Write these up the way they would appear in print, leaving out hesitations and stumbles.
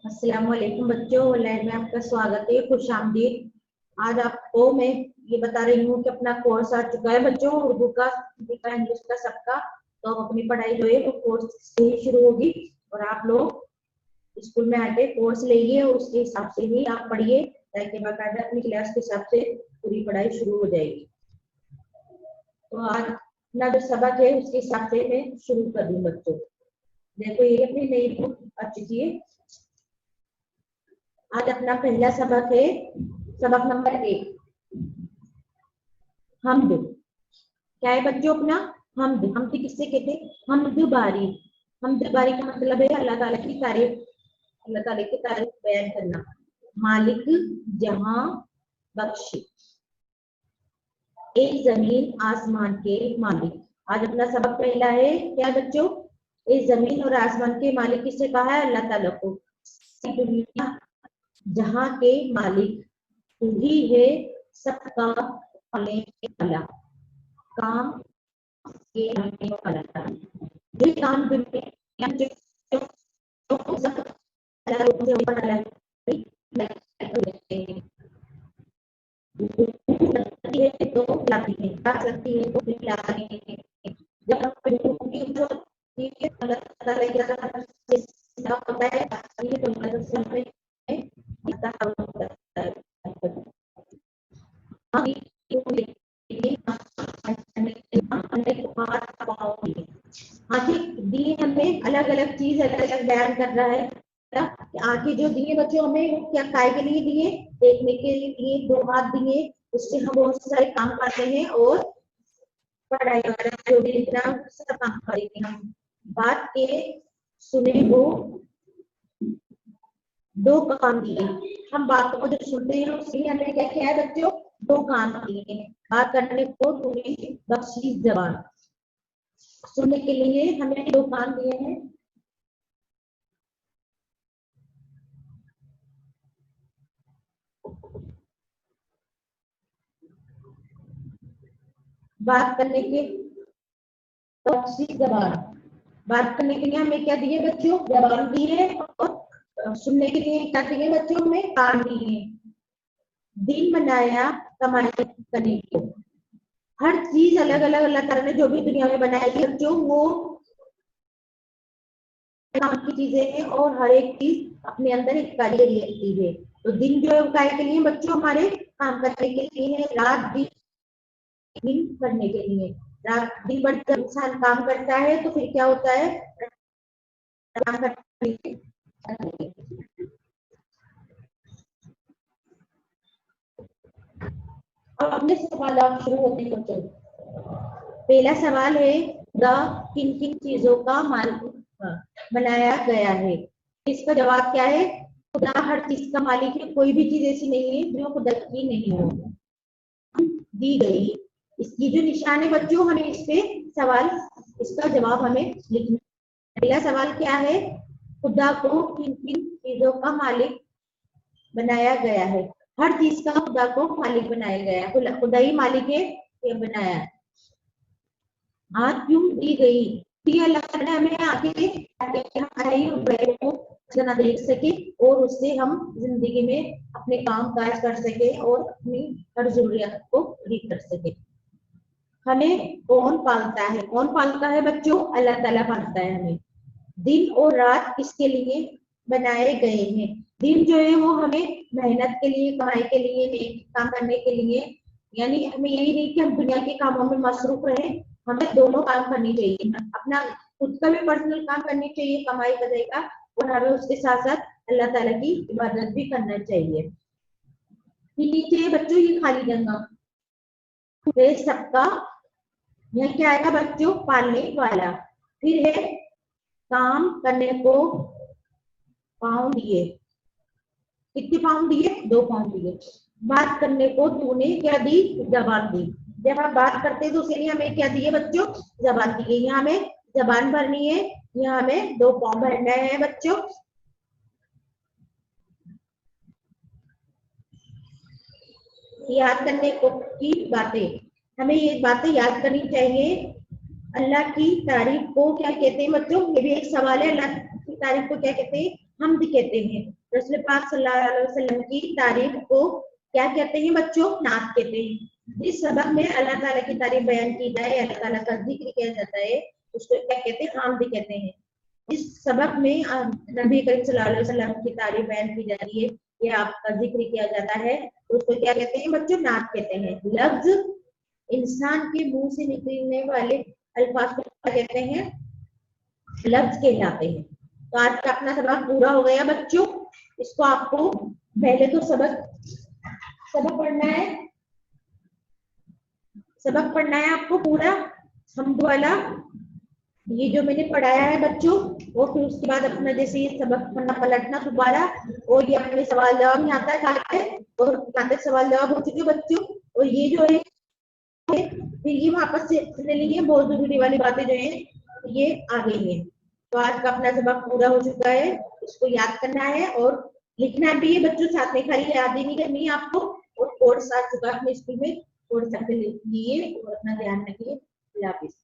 अस्सलाम वालेकुम बच्चों, लाइव में आपका स्वागत है। खुशामदीद। आज आपको मैं ये बता रही हूँ कि अपना कोर्स आ चुका है बच्चों, उर्दू का, हिंदी का, इंग्लिश का, सबका। तो अब अपनी पढ़ाई जो है वो कोर्स से ही शुरू होगी और आप लोग स्कूल में आके कोर्स लेंगे और उसके हिसाब से ही आप पढ़िए, ताकि बाकायदा अपनी क्लास के हिसाब से पूरी पढ़ाई शुरू हो जाएगी। तो आज अपना जो सबक है उसके हिसाब से मैं शुरू कर दूँ बच्चों। देखो ये अपनी नई बुक आ चुकी है। आज अपना पहला सबक है, सबक नंबर 1, हमद। क्या है बच्चों अपना? हमद। हमद किससे कहते हैं? हमद बारी। हमद बारी का मतलब है अल्लाह ताला की तारीफ, अल्लाह ताला की तारीफ बयान करना। मालिक जहां बख्श, एक जमीन आसमान के मालिक। आज अपना सबक पहला है क्या बच्चों? इस जमीन और आसमान के मालिक किससे कहा है? अल्लाह ताला को। दुनिया जहां के मालिक तू ही है, सबका पालने वाला, काम के करने वाला। जो काम दुनिया जो सब से ऊपर वाला है तो लाती है, खा सकती है तो खिलाती है। जब हम अल्लाह ताला की तरफ होता है ये तो मतलब है आगे दिए हमें अलग अलग चीज अलग अलग बयान कर रहा है। आगे जो दिए बच्चों हमें क्या काय के लिए दिए? देखने के लिए दिए, 2 हाथ दिए, उससे हम बहुत सारे काम करते हैं और पढ़ाई वगैरह जो भी लिखना सब काम करेंगे हम। बात के सुने वो 2 काम दिए। हम बातों को जो सुनते हैं उसके हमें क्या किया है बच्चों? 2 काम दिए। बात करने को तुम्हें बख्शी जबान, सुनने के लिए हमें 2 काम दिए हैं। बात करने के बख्शी जबान, बात करने के लिए हमें क्या दिए बच्चों? जबान दिए। और सुनने के लिए क्या दिए बच्चों? हमें कान दिए। दिन बनाया कमाई करने को। हर चीज अलग अलग अल्लाह ताला ने जो भी दुनिया में बनाई है बच्चों, वो काम की चीजें हैं और हर एक चीज अपने अंदर एक कार्य रखती है। तो दिन जो है काय के लिए बच्चों? हमारे काम करने के लिए है। रात भी दिन करने के लिए। रात दिन भर जब इंसान काम करता है तो फिर क्या होता है? काम करने के लिए। अब अपने सवाल शुरू होते हैं बच्चों। पहला सवाल है, खुदा किन किन चीजों का मालिक बनाया गया है? इसका जवाब क्या है? खुदा हर चीज का मालिक है। कोई भी चीज ऐसी नहीं है जो खुदा की नहीं हो। दी गई इसकी जो निशान है बच्चों, हमें इस पे सवाल, इसका जवाब हमें लिखना। पहला सवाल क्या है? खुदा को किन किन चीजों का मालिक बनाया गया है? हर चीज का खुदा को मालिक बनाया गया है। खुदा ही मालिक है, ये बनाया। आज क्यों दी गई? अल्लाह ने हमें आगे को ना देख सके और उससे हम जिंदगी में अपने काम काज कर सके और अपनी हर जरूरियात को पूरी कर सके। हमें कौन पालता है? कौन पालता है बच्चों? अल्लाह ताला पालता है हमें। दिन और रात किसके लिए बनाए गए हैं? दिन जो है वो हमें मेहनत के लिए, कमाई के लिए, काम करने के लिए, यानी हमें यही नहीं कि हम दुनिया के कामों में मसरूफ रहे। हमें दोनों काम करनी चाहिए। अपना खुद का भी पर्सनल काम करनी चाहिए, कमाई करने का, और हमें उसके साथ साथ अल्लाह ताला की इबादत भी करना चाहिए। नीचे बच्चों ये खाली जगह सबका, यह क्या आएगा बच्चों? पालने वाला। फिर है काम करने को पाँव दिए। कितने पाँव दिए? 2 पाँव दिए। बात करने को तूने क्या दी? जबान दी। जब हम बात करते हैं तो उसके लिए हमें क्या दिए बच्चों? जबान दी गई। यहाँ हमें जबान भरनी है, यहाँ हमें 2 पाँव भरना है बच्चों। याद करने को की बातें, हमें ये बातें याद करनी चाहिए। अल्लाह की तारीफ को क्या कहते हैं बच्चों? ये भी एक सवाल है। अल्लाह की तारीफ को क्या कहते हैं? हम्द कहते हैं। रसूल पाक सल्लल्लाहु अलैहि वसल्लम की तारीफ को क्या कहते हैं बच्चों? नात कहते हैं। जिस सबक में अल्लाह ताला की तारीफ बयान की जाए, अल्लाह ताला का जिक्र किया जाता है, उसको क्या कहते हैं? हामद कहते हैं। इस सबक में नबी करीम सल्लल्लाहु अलैहि वसल्लम की तारीफ बयान की जाती है, ये आपका जिक्र किया जाता है, उसको क्या कहते हैं बच्चों? नात कहते हैं। लफ्ज इंसान के मुंह से निकलने वाले अल्फाज को क्या कहते हैं? लफ्ज कहलाते हैं। तो आज का अपना सबक पूरा हो गया बच्चों। इसको आपको पहले तो सबक पढ़ना है, सबक पढ़ना है आपको पूरा हम्द वाला, ये जो मैंने पढ़ाया है बच्चों, और फिर उसके बाद अपना जैसे ये सबक पढ़ना पलटना दोबारा, और ये अपने सवाल जवाब यहाँ तक आते हैं, और यहाँ तक सवाल जवाब हो चुके बच्चों। और ये जो है फिर ये वापस से सुनने लिए बहुत जरूरी वाली बातें जो है ये आ गई है। तो आज का अपना सबक पूरा हो चुका है, इसको याद करना है और लिखना भी है बच्चों साथ में, खाली याद ही नहीं करनी है आपको। और कोर्स आ चुका है अपने स्कूल में, कोर्स करके लिए और अपना ध्यान रखिए। अल्लाह हाफिज।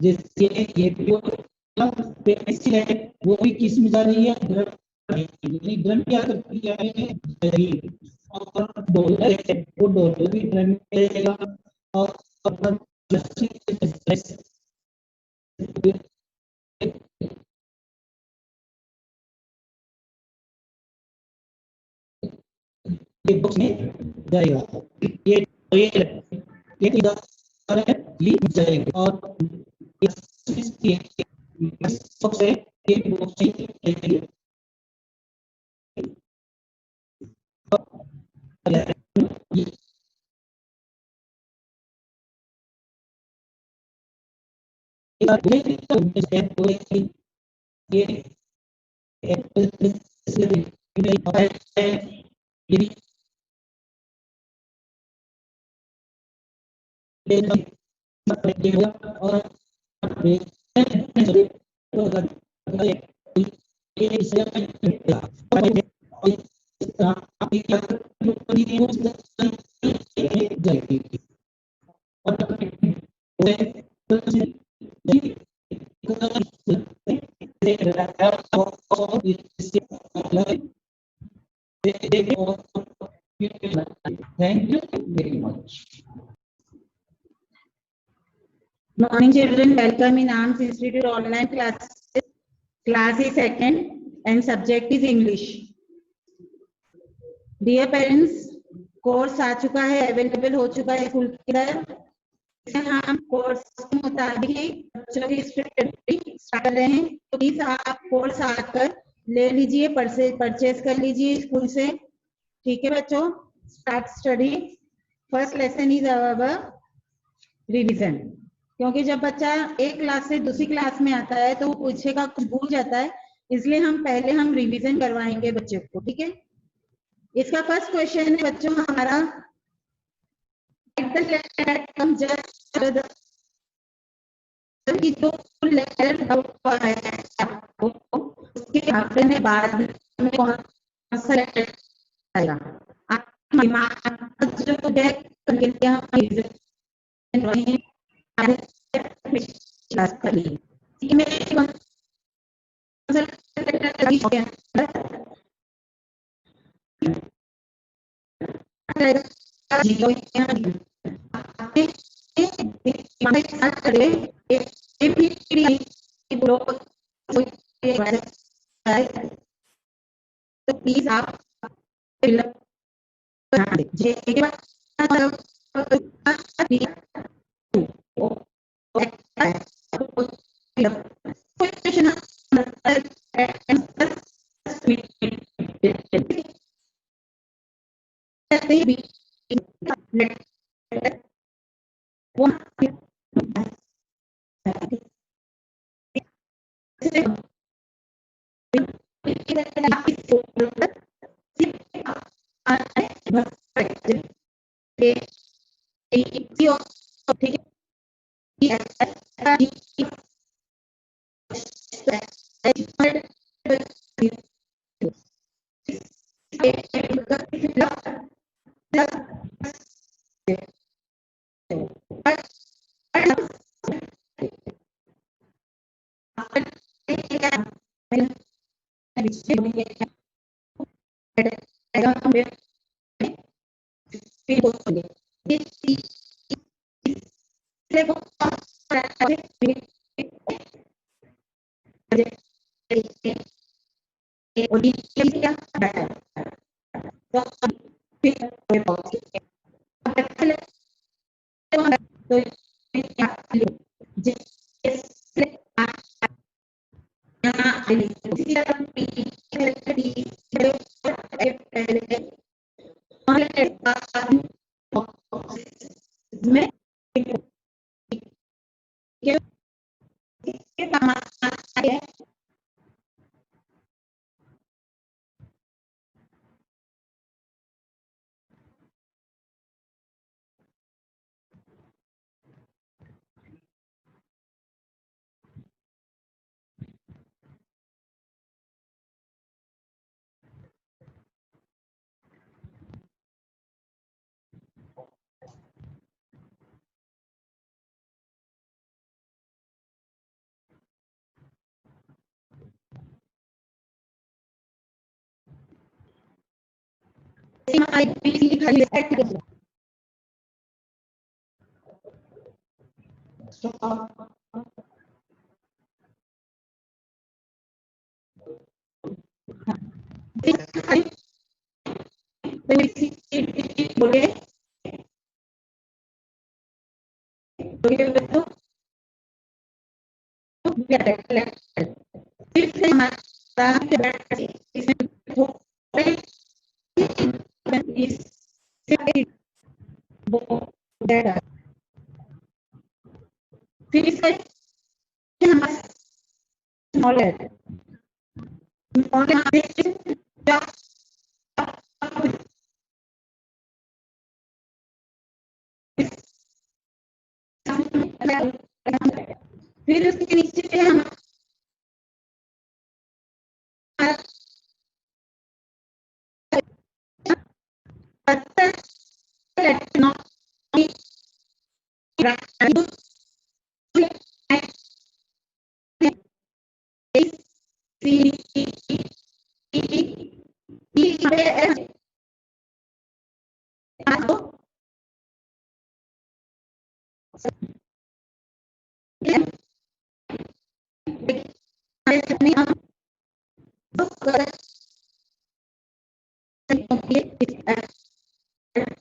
जिससे ये वो भी किस में जा रही है? ड्रम क्या करती है? और डॉलर है, वो डॉलर भी ड्रम में रहेगा। और ये बॉक्स में जाएगा। ये जाएगा और सबसे Thank you very much. Morning children, welcome in ARMS Institute online classes. Class is second and subject is English. Dear parents, course आ चुका है, अवेलेबल हो चुका है स्कूल के अंदर। हम कोर्स के मुताबिक बच्चों की स्टडी स्टार्ट कर रहे हैं, तो प्लीज आप कोर्स आकर ले लीजिए, परचेज कर लीजिए स्कूल से। ठीक है बच्चों, start study. First lesson is our revision. क्योंकि जब बच्चा एक क्लास से दूसरी क्लास में आता है तो वो पूछेगा, कुछ भूल जाता है, इसलिए हम रिवीजन करवाएंगे बच्चों को, ठीक है। इसका फर्स्ट क्वेश्चन है बच्चों हमारा, की जो लेटर है आपको, उसके हफ्ते में बाद में कौन सा लेटर आएगा, आप दिमाग जो है उनके लिए हम रिवीजन रहे क्लास करिए, ठीक है। मेरे कौन सा लेटर लगी हो गया जीरो तो प्लीज आप फिलअप करा दीजिए। फिर इसका स्मॉल लेटर फिर उसके नीचे हम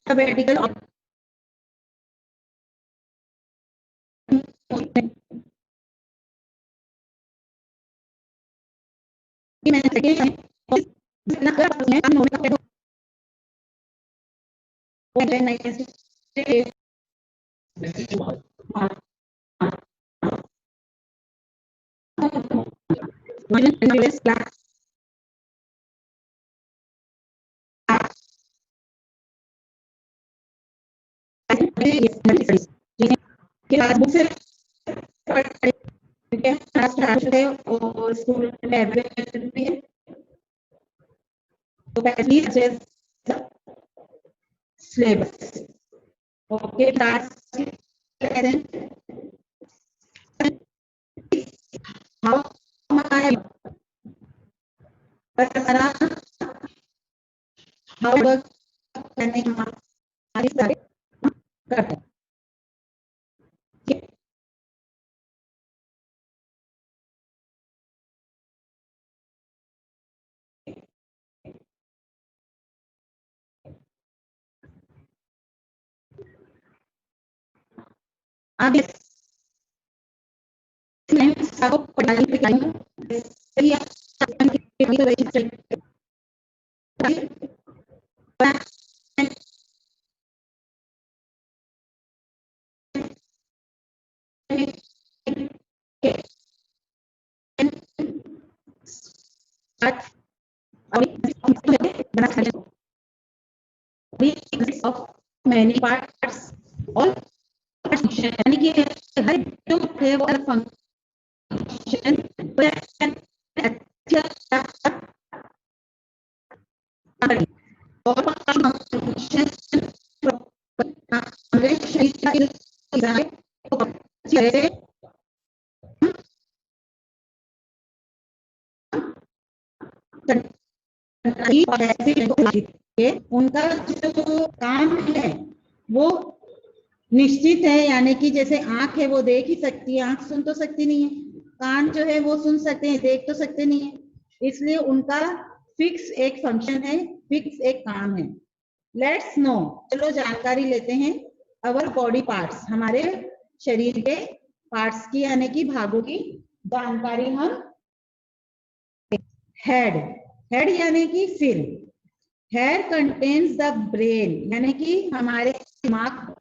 alphabetical बुक से और स्कूल में अवेलेबल भी है। तो पहली सिलेबस ओके हाउ वर्क करने का हमारी सारे करते हैं। अब आपको पढ़ाई लिखाई सही of many parts all यानी कि हर जो है वो फंक्शन और फंक्शन उनका जो काम है वो निश्चित है, यानी कि जैसे आंख है वो देख ही सकती है, आंख सुन तो सकती नहीं है, कान जो है वो सुन सकते हैं, देख तो सकते नहीं है, इसलिए उनका फिक्स एक फंक्शन है, फिक्स एक काम है। लेट्स नो, चलो जानकारी लेते हैं अवर बॉडी पार्ट्स, हमारे शरीर के पार्ट्स की यानी कि भागों की जानकारी हम हेड, हेड यानी कि सिर, हेड कंटेन्स द ब्रेन यानी कि हमारे दिमाग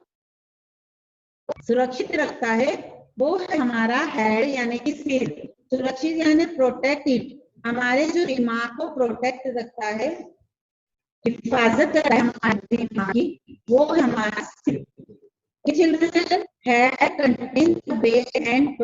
सुरक्षित रखता है, वो है हमारा हेड यानी कि सिर, सुरक्षित यानी प्रोटेक्ट इट, हमारे जो दिमाग को प्रोटेक्ट रखता है, हिफाजत करता है हमारे दिमाग की, वो है हमारा सिर। Children head contains the brain and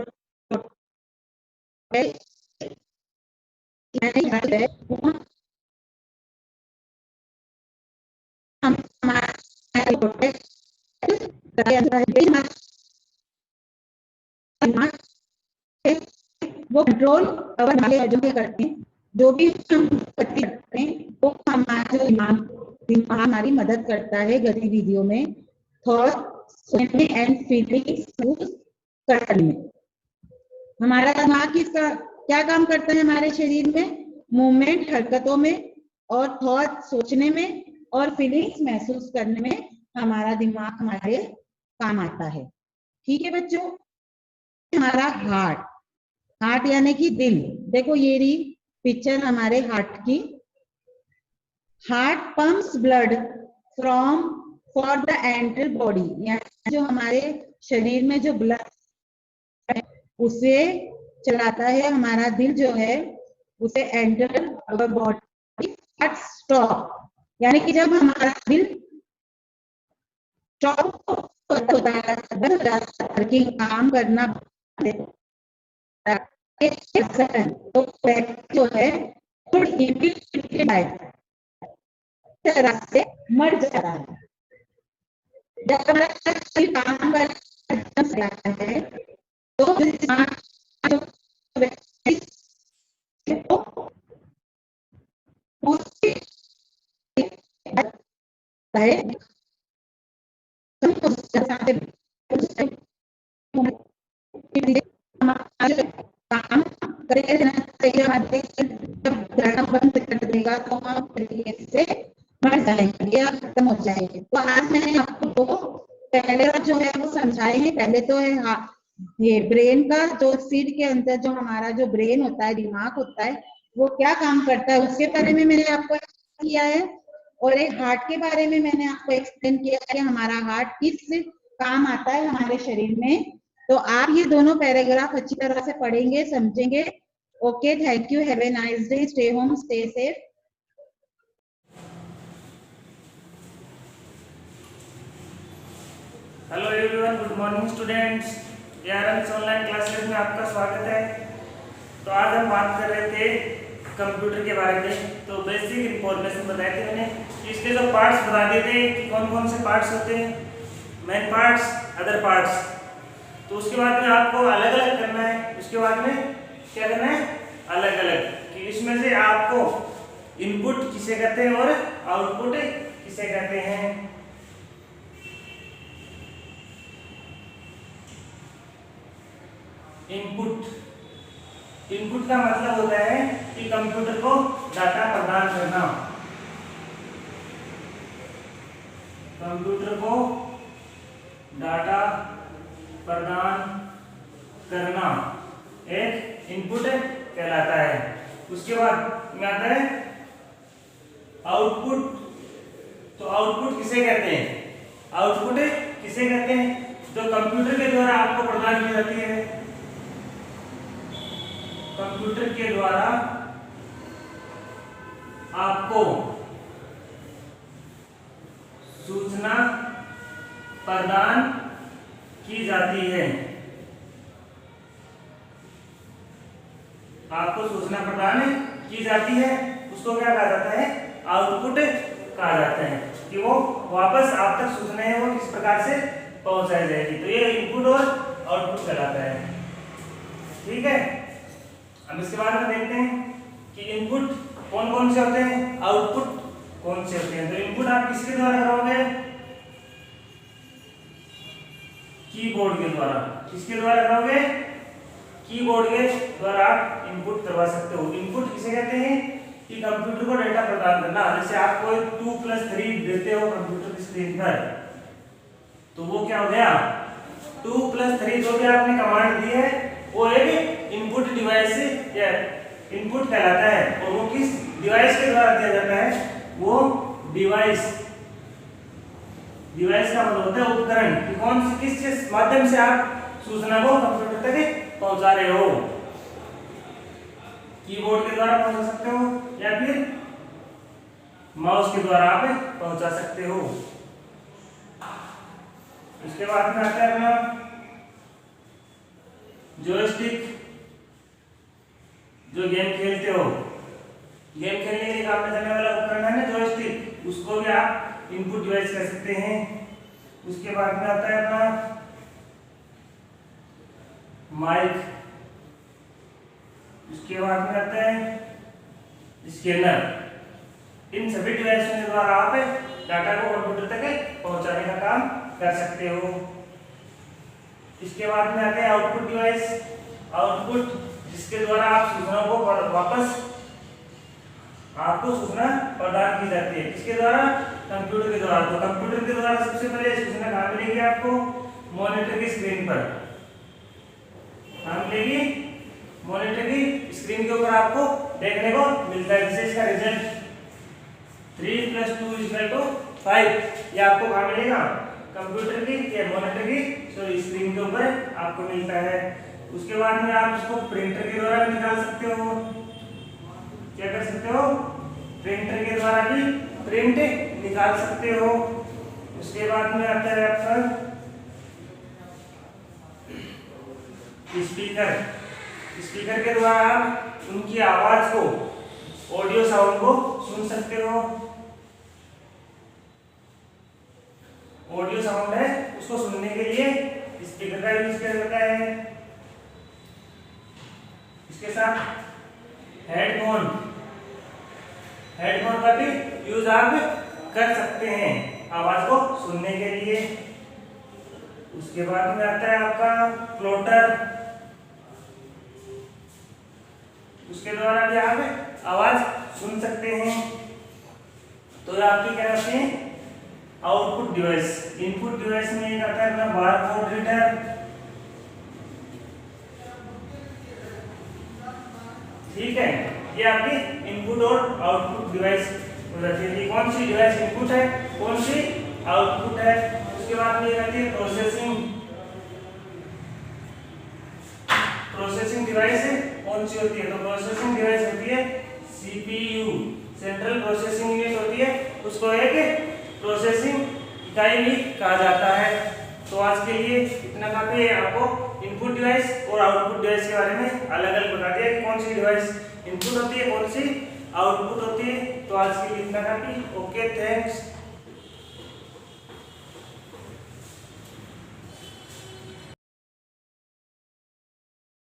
वो कंट्रोल जो करते हैं, जो भी हम करते हैं वो हमारा जो दिमाग हमारी मदद करता है गतिविधियों में, थॉट एंड फीलिंग करने में। हमारा दिमाग किसका क्या काम करता है हमारे शरीर में? मूवमेंट हरकतों में, और थॉट सोचने में, और फीलिंग्स महसूस करने में हमारा दिमाग हमारे काम आता है। ठीक है बच्चों, हमारा हार्ट, हार्ट यानी कि दिल, देखो ये रही पिक्चर हमारे हार्ट की। Heart pumps blood from for the enter body, यानी जो हमारे शरीर में जो ब्लड है उसे चलाता है, हमारा दिल जो है उसे enter our body at stop, यानी कि जब हमारा दिल स्टॉप होता है, काम करना तो जो है तरह से मर जाता है। जब काम करता है तो काम बंद कर देगा तो हम तरीके से मर जाएंगे या खत्म हो जाएंगे। तो आज मैंने आपको पहले जो है वो समझाए हैं। पहले तो है ये ब्रेन का, जो सिर के अंदर जो हमारा जो ब्रेन होता है, दिमाग होता है, वो क्या काम करता है उसके बारे में मैंने आपको किया है, और एक हार्ट के बारे में मैंने आपको एक्सप्लेन किया कि हमारा हार्ट किस काम आता है हमारे शरीर में। तो आप ये दोनों पैराग्राफ अच्छी तरह से पढ़ेंगे, समझेंगे, Okay, thank you. Have a nice day. Stay home, stay safe. Hello everyone, good morning students. ARM's online classes में आपका स्वागत है। तो आज हम बात कर रहे थे कंप्यूटर के बारे में। तो बेसिक इंफॉर्मेशन बताए थे मैंने, इसके जो पार्ट्स बता दिए थे कि कौन कौन से पार्ट्स होते हैं, मेन पार्ट्स, अदर पार्ट्स। तो उसके बाद में आपको अलग अलग करना है। उसके बाद में क्या करना है, अलग अलग, कि इसमें से आपको इनपुट किसे कहते हैं और आउटपुट किसे कहते हैं। इनपुट का मतलब होता है कि कंप्यूटर को डाटा प्रदान करना। कंप्यूटर को डाटा प्रदान करना एक इनपुट कहलाता है। उसके बाद में आता है आउटपुट। तो आउटपुट किसे कहते हैं, आउटपुट किसे कहते हैं, जो कंप्यूटर के द्वारा आपको प्रदान की जाती है। कंप्यूटर के द्वारा आपको सूचना प्रदान की जाती है। आपको सूचना प्रदान की जाती है, उसको क्या कहा जाता है, आउटपुट कहा जाता है। कि वो वापस आप तक सूचना है वो किस प्रकार से पहुंचाई जाएगी। तो ये इनपुट और आउटपुट कहलाता है। ठीक है, अब इसके बाद में देखते हैं कि इनपुट कौन कौन से होते हैं, आउटपुट कौन से होते हैं। तो इनपुट आप किसके द्वारा करोगे, कीबोर्ड के द्वारा। किसके द्वारा करोगे, कीबोर्ड के द्वारा आप इनपुट करवा सकते हो। इनपुट किसे कहते हैं कि कंप्यूटर को डेटा प्रदान करना। जैसे आप कोई 2+3 देते हो कंप्यूटर की स्क्रीन पर, तो वो क्या हो गया, 2+3 जो भी आपने कमांड दी है वो एक इनपुट डिवाइस या इनपुट कहलाता है। और वो किस डिवाइस के द्वारा दिया जाता है, वो डिवाइस का मतलब होता है उपकरण, कि कौन सी किस माध्यम से आप सूचना को कंप्यूटर तक पहुंचा रहे हो। कीबोर्ड के द्वारा पहुंचा सकते हो या फिर माउस के द्वारा आप पहुंचा सकते हो। उसके बाद में आता है अपना जॉयस्टिक। जो गेम खेलते हो, गेम खेलने के लिए काम में जाने वाला उपकरण है ना जॉयस्टिक, उसको भी आप इनपुट डिवाइस कह सकते हैं। उसके बाद में आता है अपना माइक। उसके बाद में आता है स्कैनर। इन सभी डिवाइसों के द्वारा आप डाटा को कंप्यूटर तक पहुंचाने का काम कर सकते हो। इसके बाद में आते हैं आउटपुट डिवाइस। आउटपुट जिसके द्वारा आप सूचनाओं को वापस आपको सूचना प्रदान की जाती है। किसके द्वारा, कंप्यूटर के द्वारा। तो कंप्यूटर के द्वारा सबसे पहले सूचना कहाँ मिलेगी आपको, मॉनिटर की स्क्रीन पर। कहाँ मिलेगी, मॉनिटर की स्क्रीन के ऊपर आपको देखने को मिलता है। जैसे इसका रिजल्ट 3+2=5, ये आपको कहाँ मिलेगा, कंप्यूटर की या मॉनिटर की स्क्रीन के ऊपर आपको मिलता है। उसके बाद में आप इसको प्रिंटर के द्वारा भी निकाल सकते हो। क्या कर सकते हो, प्रिंटर के द्वारा भी प्रिंट निकाल सकते हो। उसके बाद में आता है आपका स्पीकर। स्पीकर के द्वारा आप उनकी आवाज को, ऑडियो साउंड को सुन सकते हो। ऑडियो साउंड है, उसको सुनने के लिए स्पीकर का यूज किया जाता है। इसके साथ हेडफोन का भी यूज आप कर सकते हैं आवाज को सुनने के लिए। उसके बाद में आता है आपका प्लॉटर। उसके द्वारा भी आप आवाज सुन सकते हैं। तो आपकी क्या कहते हैं, आउटपुट डिवाइस। इनपुट डिवाइस में एक आता है अपना बारकोड रीडर। ठीक है, ये आपकी इनपुट और आउटपुट डिवाइस हो जाती है। कौन सी डिवाइस इनपुट है, कौन सी आउटपुट है। उसके बाद में ये आती है प्रोसेसिंग डिवाइस है। कौन कौन सी होती है? तो प्रोसेसिंग डिवाइस होती है सीपीयू, सेंट्रल प्रोसेसिंग यूनिट होती है, उसको एक प्रोसेसिंग इकाई भी कहा जाता है। तो आज के लिए इतना काफी है। आपको इनपुट डिवाइस और आउटपुट डिवाइस के बारे में अलग अलग बता दिया कि कौन सी डिवाइस इनपुट होती है, कौन सी आउटपुट होती है। तो आज के लिए इतना काफी। Okay, thanks.